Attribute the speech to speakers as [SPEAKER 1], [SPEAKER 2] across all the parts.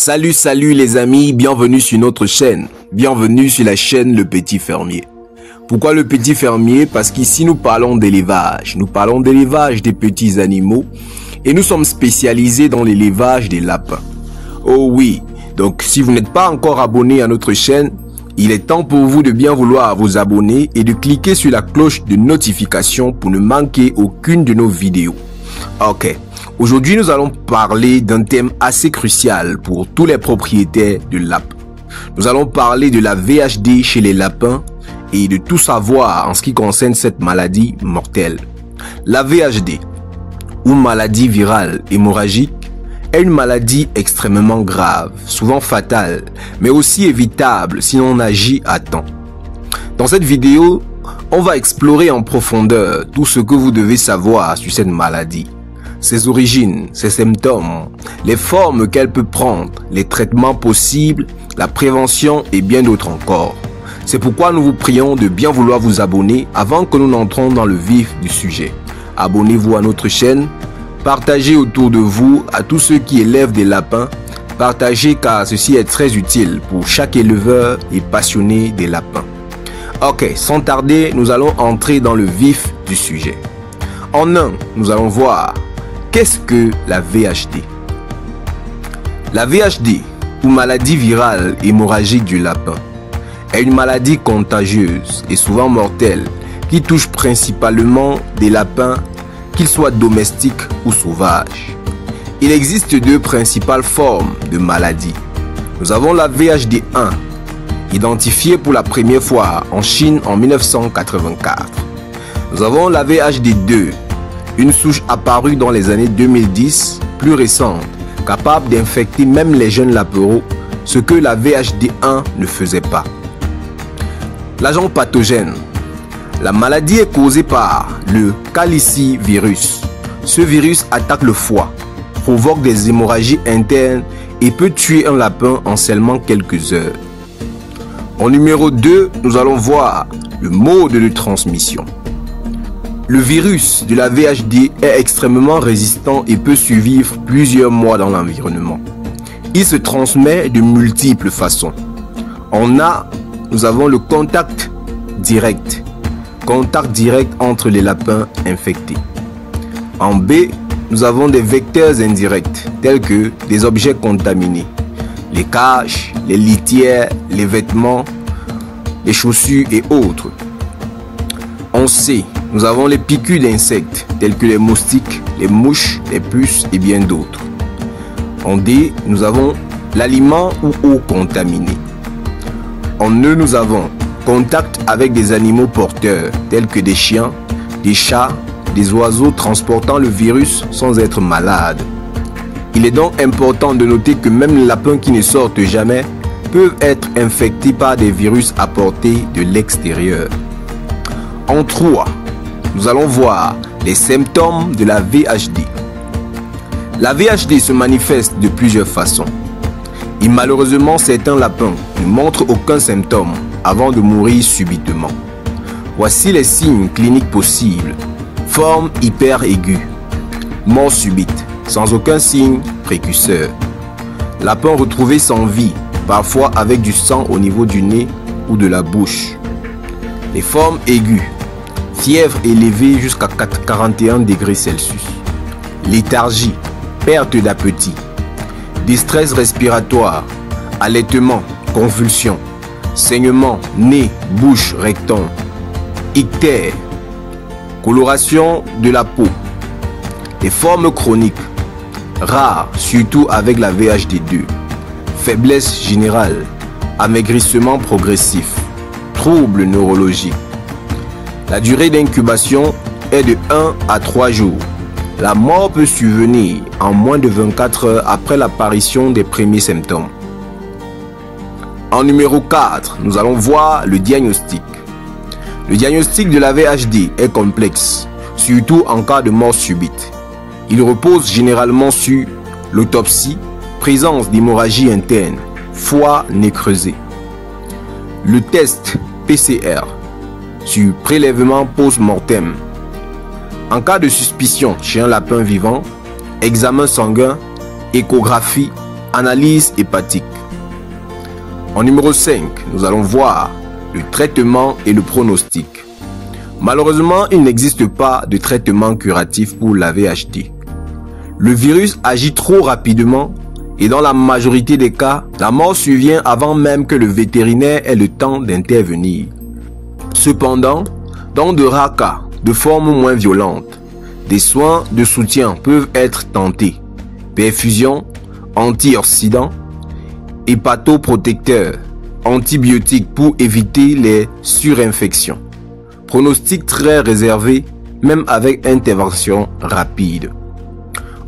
[SPEAKER 1] Salut les amis, bienvenue sur notre chaîne. Bienvenue sur la chaîne Le Petit Fermier. Pourquoi Le Petit Fermier? Parce qu'ici nous parlons d'élevage. Nous parlons d'élevage des petits animaux et nous sommes spécialisés dans l'élevage des lapins. Oh oui, donc si vous n'êtes pas encore abonné à notre chaîne, il est temps pour vous de bien vouloir vous abonner et de cliquer sur la cloche de notification pour ne manquer aucune de nos vidéos. Ok, aujourd'hui nous allons parler d'un thème assez crucial pour tous les propriétaires de lapins. Nous allons parler de la VHD chez les lapins et de tout savoir en ce qui concerne cette maladie mortelle. La VHD, ou maladie virale hémorragique, est une maladie extrêmement grave, souvent fatale, mais aussi évitable si l'on agit à temps. Dans cette vidéo, on va explorer en profondeur tout ce que vous devez savoir sur cette maladie, ses origines, ses symptômes, les formes qu'elle peut prendre, les traitements possibles, la prévention et bien d'autres encore. C'est pourquoi nous vous prions de bien vouloir vous abonner avant que nous n'entrons dans le vif du sujet. Abonnez-vous à notre chaîne. Partagez autour de vous à tous ceux qui élèvent des lapins. Partagez car ceci est très utile pour chaque éleveur et passionné des lapins. Ok, sans tarder, nous allons entrer dans le vif du sujet. En un, nous allons voir qu'est-ce que la VHD. La VHD, ou maladie virale hémorragique du lapin, est une maladie contagieuse et souvent mortelle qui touche principalement des lapins, qu'ils soient domestiques ou sauvages. Il existe deux principales formes de maladie. Nous avons la VHD1, identifiée pour la première fois en Chine en 1984. Nous avons la VHD2, une souche apparue dans les années 2010, plus récente, capable d'infecter même les jeunes lapereaux, ce que la VHD1 ne faisait pas. L'agent pathogène. La maladie est causée par le calicivirus. Ce virus attaque le foie, provoque des hémorragies internes et peut tuer un lapin en seulement quelques heures. En numéro 2, nous allons voir le mode de transmission. Le virus de la VHD est extrêmement résistant et peut survivre plusieurs mois dans l'environnement. Il se transmet de multiples façons. En A, nous avons le contact direct. Contact direct entre les lapins infectés. En B, nous avons des vecteurs indirects, tels que des objets contaminés. Les cages, les litières, les vêtements, les chaussures et autres. En C, nous avons les piqûres d'insectes, tels que les moustiques, les mouches, les puces et bien d'autres. En D, nous avons l'aliment ou eau contaminée. En E, nous avons contact avec des animaux porteurs, tels que des chiens, des chats, des oiseaux transportant le virus sans être malades. Il est donc important de noter que même les lapins qui ne sortent jamais peuvent être infectés par des virus apportés de l'extérieur. En 3, nous allons voir les symptômes de la VHD. La VHD se manifeste de plusieurs façons. Et malheureusement, certains lapins ne montrent aucun symptôme avant de mourir subitement. Voici les signes cliniques possibles. Forme hyper aiguë. Mort subite, sans aucun signe précurseur. Lapin retrouvé sans vie, parfois avec du sang au niveau du nez ou de la bouche. Les formes aiguës. Fièvre élevée jusqu'à 41 degrés Celsius. Léthargie, perte d'appétit. Distress respiratoire, allaitement, convulsions, saignement, nez, bouche, rectum, ictère, coloration de la peau, les formes chroniques, rares, surtout avec la VHD2, faiblesse générale, amaigrissement progressif, troubles neurologiques. La durée d'incubation est de 1 à 3 jours. La mort peut survenir en moins de 24 heures après l'apparition des premiers symptômes. En numéro 4, nous allons voir le diagnostic. Le diagnostic de la VHD est complexe, surtout en cas de mort subite. Il repose généralement sur l'autopsie, présence d'hémorragie interne, foie nécrosé. Le test PCR sur prélèvement post-mortem. En cas de suspicion chez un lapin vivant, examen sanguin, échographie, Analyse hépatique. En numéro 5, nous allons voir le traitement et le pronostic. Malheureusement, il n'existe pas de traitement curatif pour la VHD. Le virus agit trop rapidement et dans la majorité des cas, la mort survient avant même que le vétérinaire ait le temps d'intervenir. Cependant, dans de rares cas, de forme moins violente, des soins de soutien peuvent être tentés. Perfusion, antioxydants, hépatoprotecteurs, antibiotiques pour éviter les surinfections. Pronostic très réservé, même avec intervention rapide.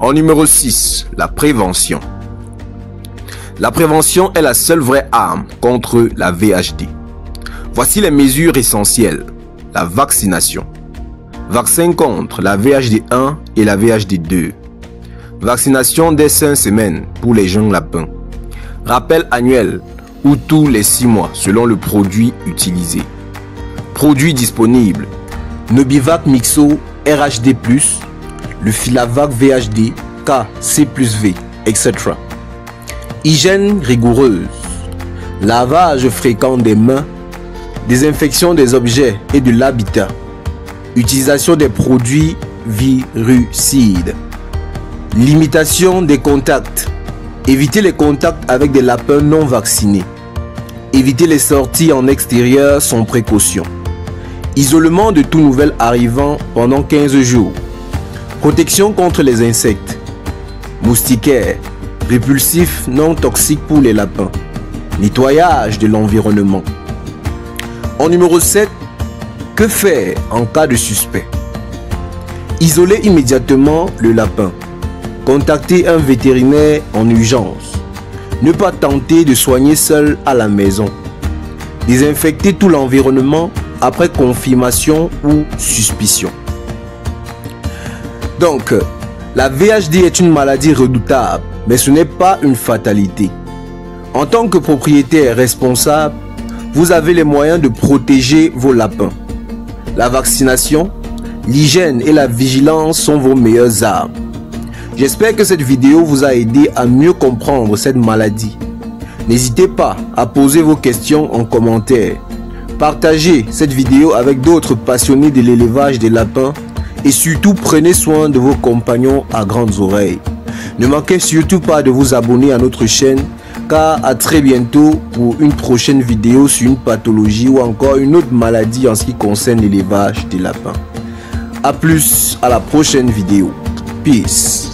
[SPEAKER 1] En numéro 6, la prévention. La prévention est la seule vraie arme contre la VHD. Voici les mesures essentielles. La vaccination. Vaccin contre la VHD1 et la VHD2. Vaccination dès 5 semaines pour les jeunes lapins. Rappel annuel ou tous les 6 mois selon le produit utilisé. Produits disponibles. Nobivac Mixo RHD+, le Filavac VHD, KC+V, etc. Hygiène rigoureuse. Lavage fréquent des mains. Désinfection des objets et de l'habitat. Utilisation des produits virucides. Limitation des contacts. Éviter les contacts avec des lapins non vaccinés. Éviter les sorties en extérieur sans précaution. Isolement de tout nouvel arrivant pendant 15 jours. Protection contre les insectes. Moustiquaires. Répulsifs non toxiques pour les lapins. Nettoyage de l'environnement. En numéro 7, que faire en cas de suspect? Isoler immédiatement le lapin. Contacter un vétérinaire en urgence. Ne pas tenter de soigner seul à la maison. Désinfecter tout l'environnement après confirmation ou suspicion. Donc, la VHD est une maladie redoutable, mais ce n'est pas une fatalité. En tant que propriétaire responsable, vous avez les moyens de protéger vos lapins. La vaccination, l'hygiène et la vigilance sont vos meilleures armes. J'espère que cette vidéo vous a aidé à mieux comprendre cette maladie. N'hésitez pas à poser vos questions en commentaire. Partagez cette vidéo avec d'autres passionnés de l'élevage des lapins et surtout prenez soin de vos compagnons à grandes oreilles. Ne manquez surtout pas de vous abonner à notre chaîne car à très bientôt pour une prochaine vidéo sur une pathologie ou encore une autre maladie en ce qui concerne l'élevage des lapins. A plus, à la prochaine vidéo. Peace.